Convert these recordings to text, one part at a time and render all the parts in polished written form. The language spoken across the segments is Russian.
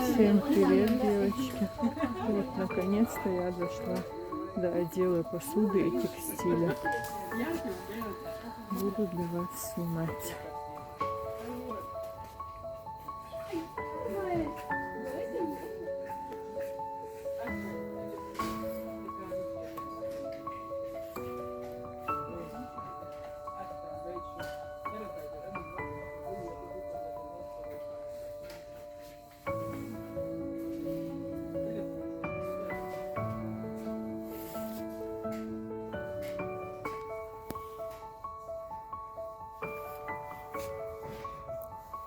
Всем привет, девочки. Вот, наконец-то я дошла до отдела посуды и текстиля. Буду для вас снимать.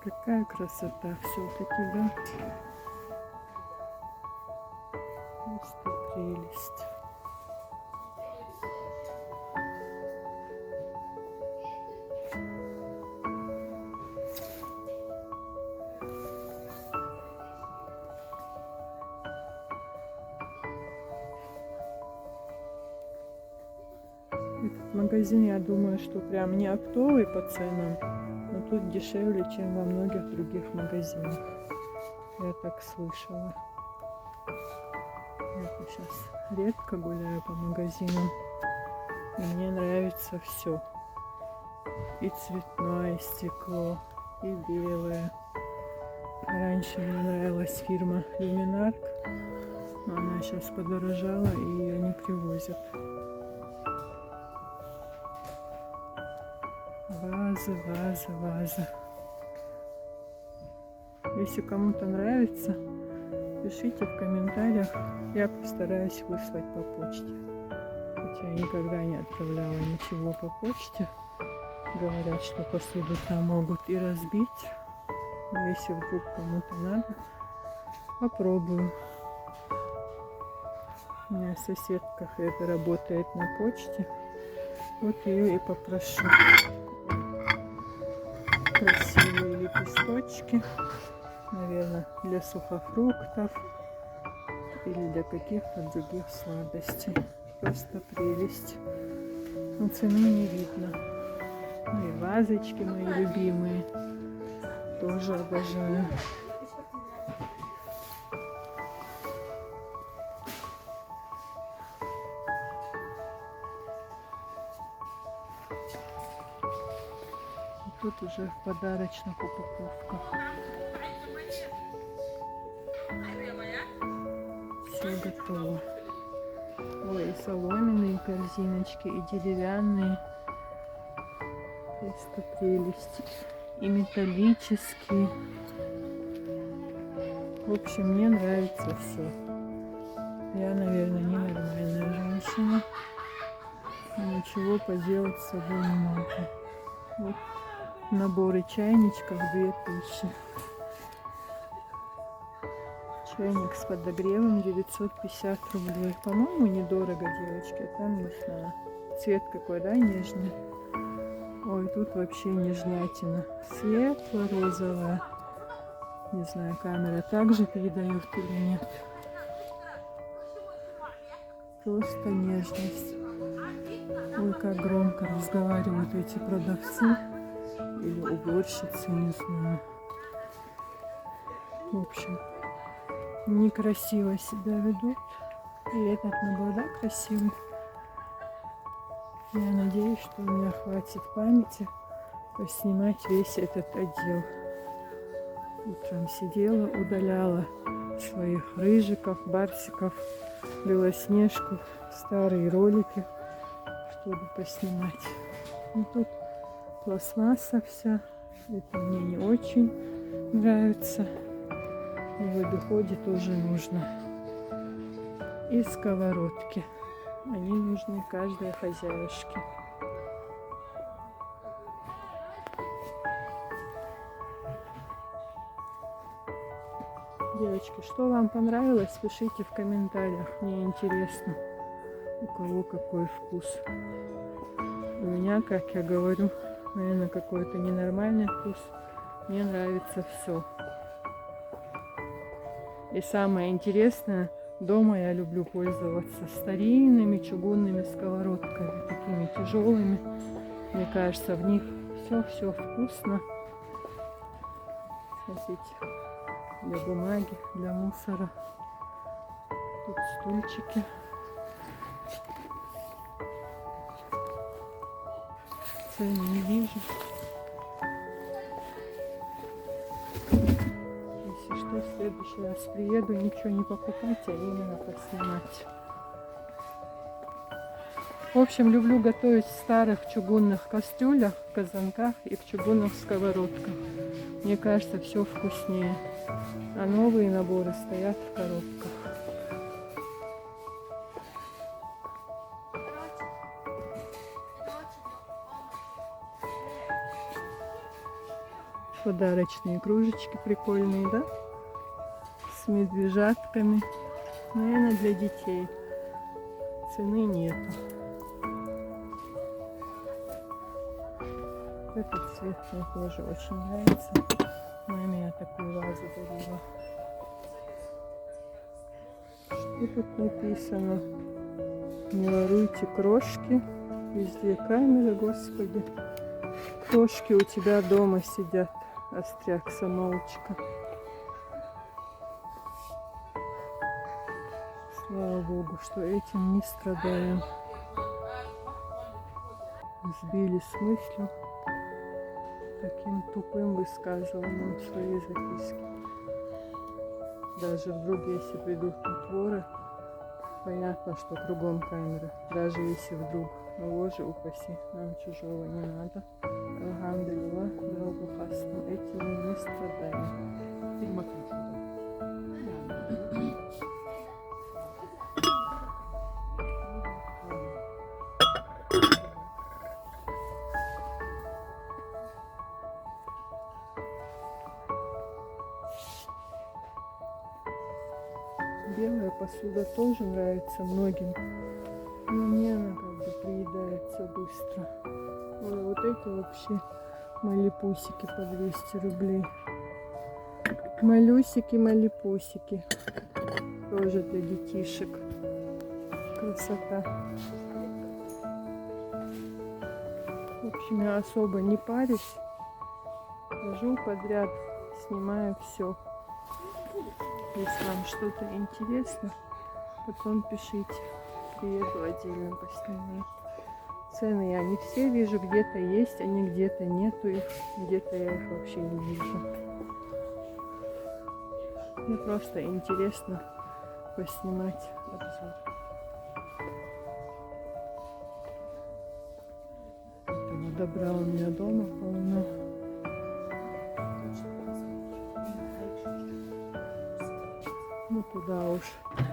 Какая красота все-таки, да? Просто прелесть. Этот магазин, я думаю, что прям не оптовый по ценам, но тут дешевле, чем во многих других магазинах. Я так слышала. Я сейчас редко гуляю по магазинам, и мне нравится все. И цветное стекло, и белое. Раньше мне нравилась фирма Люминарк, но она сейчас подорожала, и ее не привозят. Вазы, вазы, вазы. Если кому-то нравится, пишите в комментариях. Я постараюсь выслать по почте. Хотя я никогда не отправляла ничего по почте. Говорят, что посуду там могут и разбить. Но если вдруг кому-то надо, попробую. У меня соседка это работает на почте. Вот ее и попрошу. Красивые лепесточки, наверное, для сухофруктов или для каких-то других сладостей. Просто прелесть. Но цены не видно. Ну и вазочки мои любимые тоже обожаю. Тут уже в подарочных упаковках. Все готово. Ой, и соломенные корзиночки, и деревянные. Просто прелесть. И металлические. В общем, мне нравится все. Я, наверное, ненормальная женщина. Ничего поделать с собой не могу. Вот. Наборы чайничков 2000. Чайник с подогревом 950 рублей. По-моему, недорого, девочки. Там не знаю. Цвет какой, да, нежный. Ой, тут вообще нежнятина. Светло-розовая. Не знаю, камера также передает или нет. Просто нежность. Ой, как громко разговаривают эти продавцы. Или уборщицы, не знаю. В общем, некрасиво себя ведут. И этот набор, да, красивый. Я надеюсь, что у меня хватит памяти поснимать весь этот отдел. Утром сидела, удаляла своих рыжиков, барсиков, белоснежку, старые ролики, чтобы поснимать. И тут пластмасса вся. Это мне не очень нравится. И в обиходе тоже нужно. И сковородки. Они нужны каждой хозяюшке. Девочки, что вам понравилось, пишите в комментариях. Мне интересно, у кого какой вкус. У меня, как я говорю, наверное, какой-то ненормальный вкус. Мне нравится все. И самое интересное, дома я люблю пользоваться старинными чугунными сковородками, такими тяжелыми. Мне кажется, в них все вкусно. сносить для бумаги, для мусора. Тут стульчики. Цены не вижу. Если что, в следующий раз приеду, ничего не покупать, а именно поснимать. В общем, люблю готовить в старых чугунных кастрюлях, казанках и в чугунных сковородках. Мне кажется, все вкуснее. А новые наборы стоят в коробках. Подарочные кружечки прикольные, да? С медвежатками. Наверное, для детей. Цены нету. Этот цвет мне тоже очень нравится. Маме я такую вазу дарила. Что тут написано? Не воруйте крошки. Везде камеры, господи. Крошки у тебя дома сидят. Остряк, самоучка. Слава Богу, что этим не страдаем. Сбили с мыслью таким тупым высказыванием своей записки. Даже вдруг, если придут тут воры, понятно, что кругом камеры. Даже если вдруг, ну боже упаси, нам чужого не надо. Алхамдулилlah, дорогу хасну, этим мы не страдаем. Белая посуда тоже нравится многим, но мне она как бы приедается быстро. Ой, вот эти вообще малипусики по 200 рублей. Малюсики, малипусики. Тоже для детишек. Красота. В общем, я особо не парюсь. Хожу подряд, снимаю все. Если вам что-то интересно, потом пишите. Приеду отдельно поснимаю. Цены я не все вижу, где-то есть, они где-то нету их, где-то я их вообще не вижу. Мне просто интересно поснимать обзор. Этого добра у меня дома полно. Ну туда уж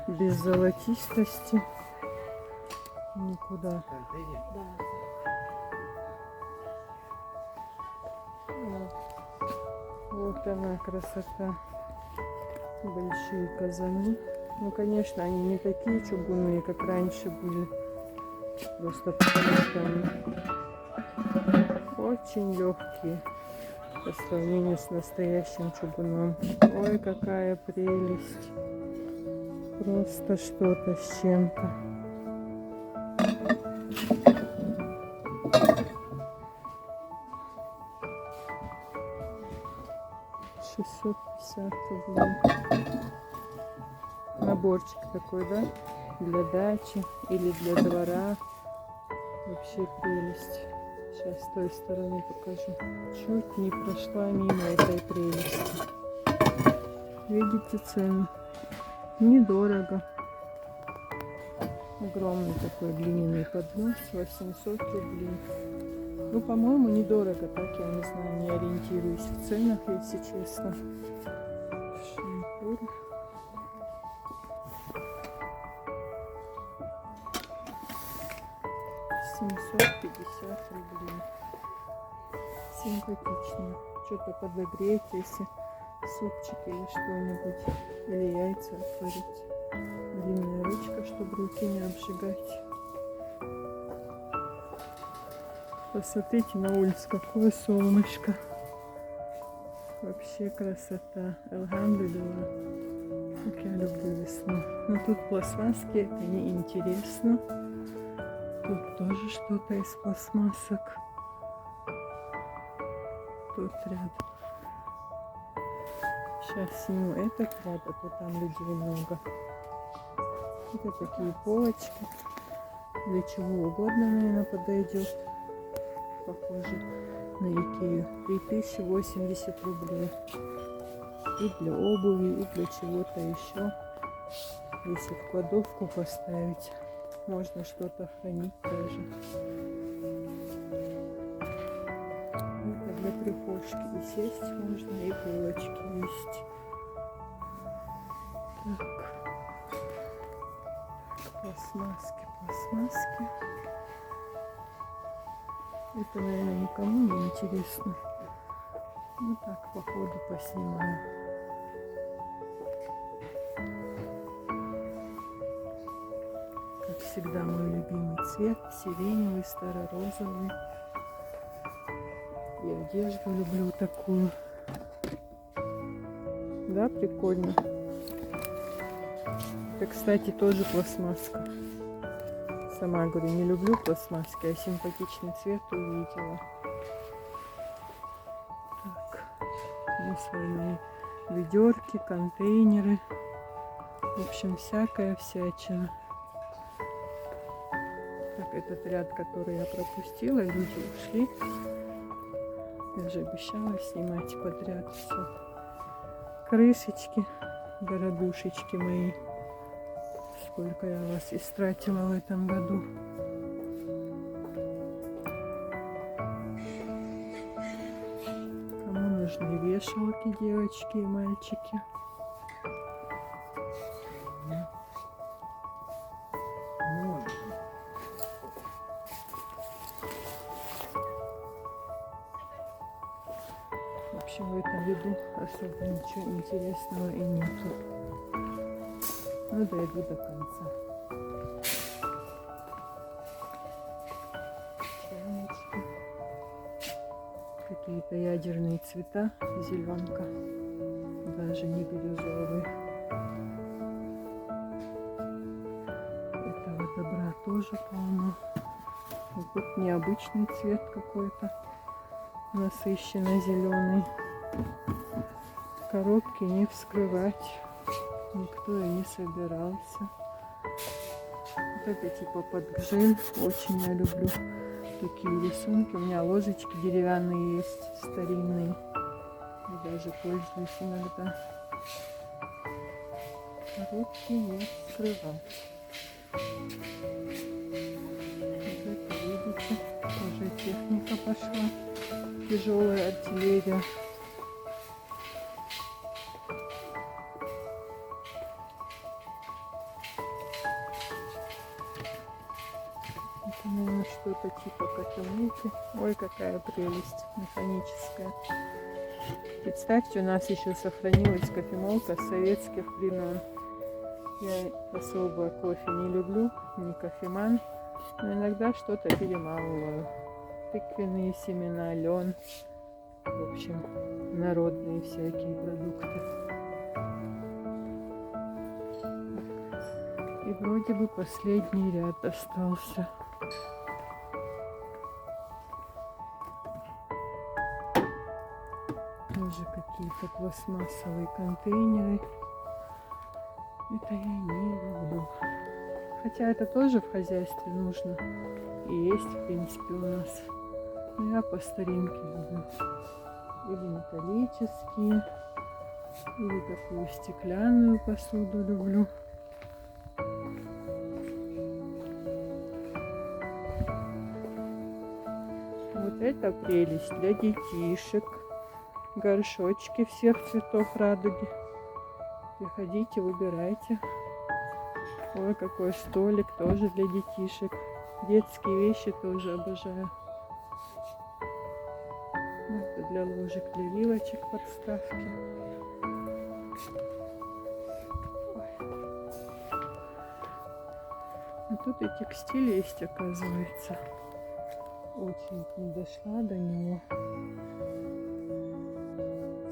без золотистости никуда. Вот она красота. Большие казаны. Ну, конечно, они не такие чугунные, как раньше были. Просто потому что они очень легкие по сравнению с настоящим чугуном. Ой, какая прелесть. Просто что-то с чем-то. $650 рублей. Наборчик такой, да? Для дачи или для двора. Вообще прелесть. Сейчас с той стороны покажу. Чуть не прошла мимо этой прелести. Видите цену? Недорого. Огромный такой глиняный поднос. 800 рублей. Ну, по-моему, недорого. Так, я не знаю, не ориентируюсь в ценах, если честно. Шампурь. $750 рублей. Симпатично. Что-то подогреть, если супчик или что-нибудь. Или яйца отварить. Длинная ручка, чтобы руки не обжигать. Посмотрите на улице, какое солнышко. Вообще красота. Алхамдулилlah. Как я люблю весну. Но тут пластмасски, это неинтересно. Тут тоже что-то из пластмассок. Тут рядом Сейчас сниму этот ряд, а то там людей много. Это такие полочки. Для чего угодно, наверное, подойдет. Похоже на Икею. 3080 рублей. И для обуви, и для чего-то еще. Если в кладовку поставить, можно что-то хранить даже. Это для прихожки. И сесть можно, и полочки есть. Так. Пластмасски. Это, наверное, никому не интересно. Ну так, по ходу поснимаю. Как всегда, мой любимый цвет. Сиреневый, старо-розовый. И одежду люблю такую. Да, прикольно. Это, кстати, тоже пластмасска. Сама говорю, не люблю пластмасски, а симпатичный цвет увидела. Так, мусорные ведерки, контейнеры. В общем, всякая всячина. Так, этот ряд, который я пропустила, люди ушли. Я же обещала снимать подряд все. Крышечки, дорогушечки мои. Сколько я вас истратила в этом году. Кому нужны вешалки, девочки и мальчики? В общем, в этом виду особо ничего интересного и нету. Ну, дойду до конца. Чайнички. Какие-то ядерные цвета. Зеленка. Даже не бирюзовый. Этого добра тоже полно. Вот тут необычный цвет какой-то. Насыщенно зеленый. Коробки не вскрывать. Никто и не собирался. Вот это типа под гжель. Очень я люблю такие рисунки. У меня ложечки деревянные есть, старинные. И даже пользуюсь иногда. Коробки не вскрывать. Вот это, видите, тоже техника пошла. Тяжелая артиллерия. Это, наверное, что-то типа кофемолки. Ой, какая прелесть механическая. Представьте, у нас еще сохранилась кофемолка с советских времен. Я особо кофе не люблю, не кофеман, но иногда что-то перемалываю. Тыквенные семена, лен. В общем, народные всякие продукты. И вроде бы последний ряд остался. Тоже какие-то пластмассовые контейнеры. Это я не люблю. Хотя это тоже в хозяйстве нужно. И есть, в принципе, у нас. Но я по старинке люблю. Или металлические, или такую стеклянную посуду люблю. Вот это прелесть для детишек. Горшочки всех цветов радуги. Приходите, выбирайте. Ой, какой столик тоже для детишек. Детские вещи тоже обожаю. Это для ложек, для вилочек подставки. А тут и текстиль есть, оказывается. Очередь не дошла до него.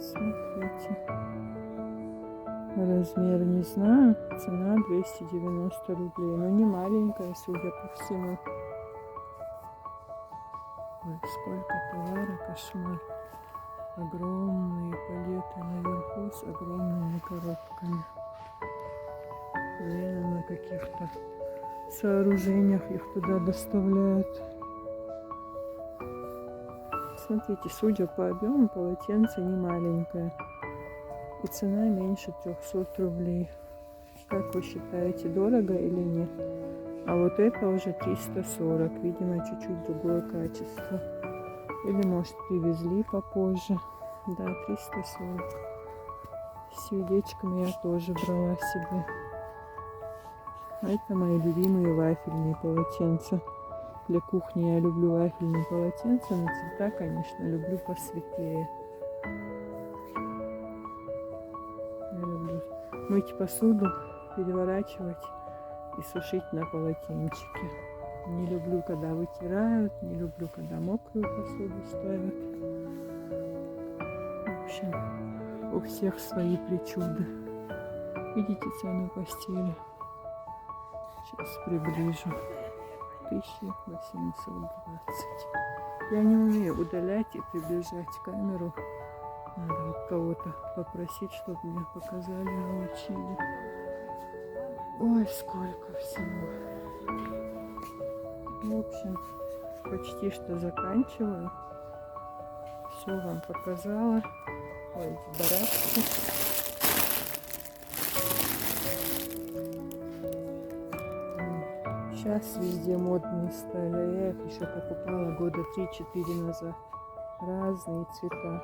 Смотрите. Размер не знаю. Цена 290 рублей. Но не маленькая, судя по всему. Ой, сколько товара, кошмар. Огромные палеты наверху с огромными коробками. Наверное, на каких-то сооружениях их туда доставляют. Смотрите, судя по объему, полотенце не маленькое. И цена меньше 300 рублей. Как вы считаете, дорого или нет? А вот это уже 340. Видимо, чуть-чуть другое качество. Или, может, привезли попозже. Да, 340. С сердечками я тоже брала себе. А это мои любимые вафельные полотенца. Для кухни я люблю вафельные полотенца, но цвета, конечно, люблю посветлее. Я люблю мыть посуду, переворачивать и сушить на полотенчике. Не люблю, когда вытирают, не люблю, когда мокрую посуду ставят. В общем, у всех свои причуды. Видите цену постели? Сейчас приближу. 1820. Я не умею удалять и приближать камеру. Надо от кого-то попросить, чтобы мне показали, научили. Ой, сколько всего. В общем, почти что заканчиваю. Все вам показала. Ой, эти барашки. Сейчас везде модные стали. Я их еще покупала года 3-4 назад. Разные цвета.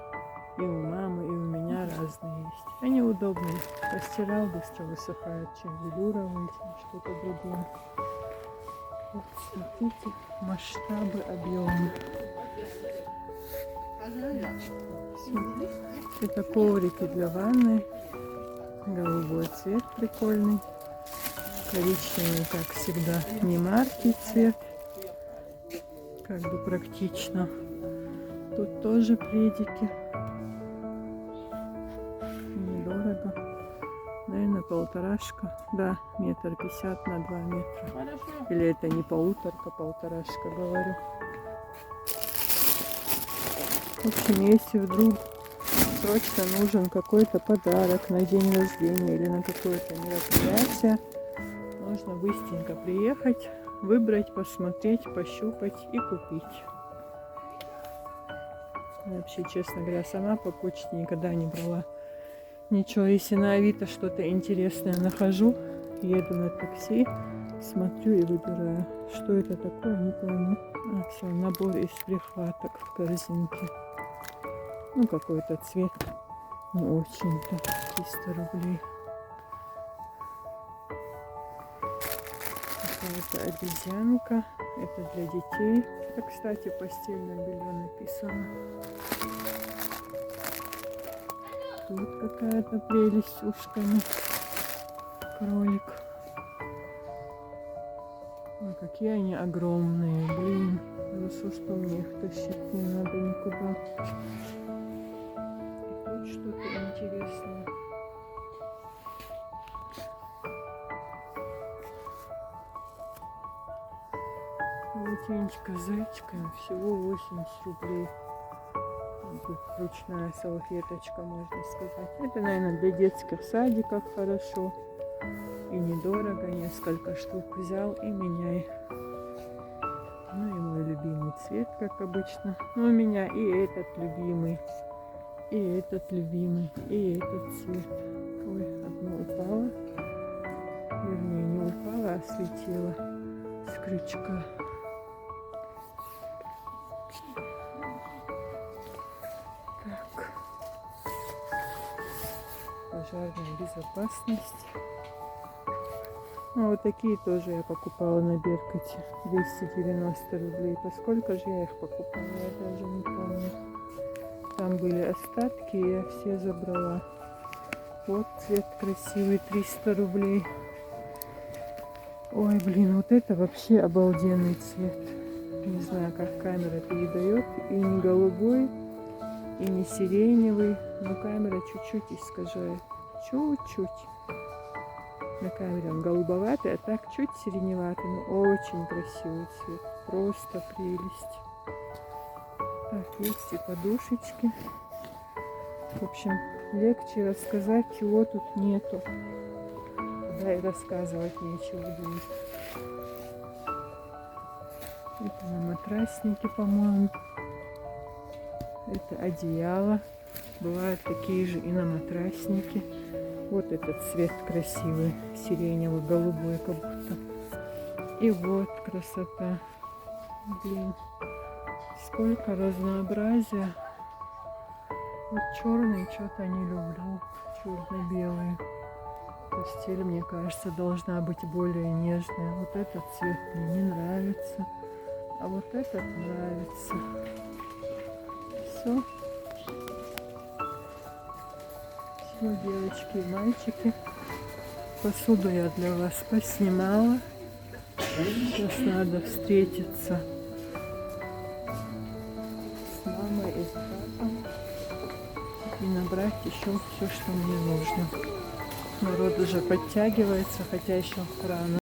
И у мамы, и у меня разные есть. Они удобные. Постирал, быстро высыхают, чем велюровые, чем что-то другое. Вот смотрите, масштабы, объемы. Это коврики для ванны. Голубой цвет прикольный. Коричневый, как всегда, не марки цвет. Как бы практично. Тут тоже пледики. Недорого. Наверное, полторашка. Да, 1,50 м на 2 метра. Или это не полуторка, полторашка, говорю. В общем, если вдруг срочно нужен какой-то подарок на день рождения или на какое-то мероприятие, можно быстренько приехать, выбрать, посмотреть, пощупать и купить. Я вообще, честно говоря, сама по почте никогда не брала ничего. Если на Авито что-то интересное нахожу, еду на такси, смотрю и выбираю. Что это такое, не пойму. А, все, набор из прихваток в корзинке. Ну, какой-то цвет. Не очень-то. 300 рублей. Какая-то обезьянка. Это для детей. Это, кстати, постельное белье написано. Тут какая-то прелесть с ушками. Кролик. Ой, какие они огромные, блин. Хорошо, что мне их тащить не надо никуда. И тут что-то интересное. Полотенечко с зайчиками всего 80 рублей. Ручная салфеточка, можно сказать. Это, наверное, для детских садиков хорошо. И недорого. Несколько штук взял и меняй. Ну и мой любимый цвет, как обычно. Ну, у меня и этот любимый, и этот любимый, и этот цвет. Ой, одно упало. Вернее, не упало, а слетело с крючка. Так. Пожарная безопасность. Ну, вот такие тоже я покупала на Беркуте. 290 рублей. Поскольку же я их покупала, я даже не помню. Там были остатки, и я все забрала. Вот цвет красивый, 300 рублей. Ой, блин, вот это вообще обалденный цвет. Не знаю, как камера передает. И не голубой, и не сиреневый. Но камера чуть-чуть искажает. Чуть-чуть. На камере он голубоватый, а так чуть сиреневатый, но очень красивый цвет. Просто прелесть. Так, есть и подушечки. В общем, легче рассказать, чего тут нету. Да, и рассказывать нечего будет. Это на матраснике, по-моему. Это одеяло. Бывают такие же и на матраснике. Вот этот цвет красивый, сиреневый, голубой как будто. И вот красота. Блин, сколько разнообразия. Вот черный что-то не люблю. Черно-белый. Постель, мне кажется, должна быть более нежная. Вот этот цвет мне не нравится. А вот этот нравится. Все. Все, девочки и мальчики. Посуду я для вас поснимала. Сейчас надо встретиться с мамой и с папой и набрать еще все, что мне нужно. Народ уже подтягивается, хотя еще рано.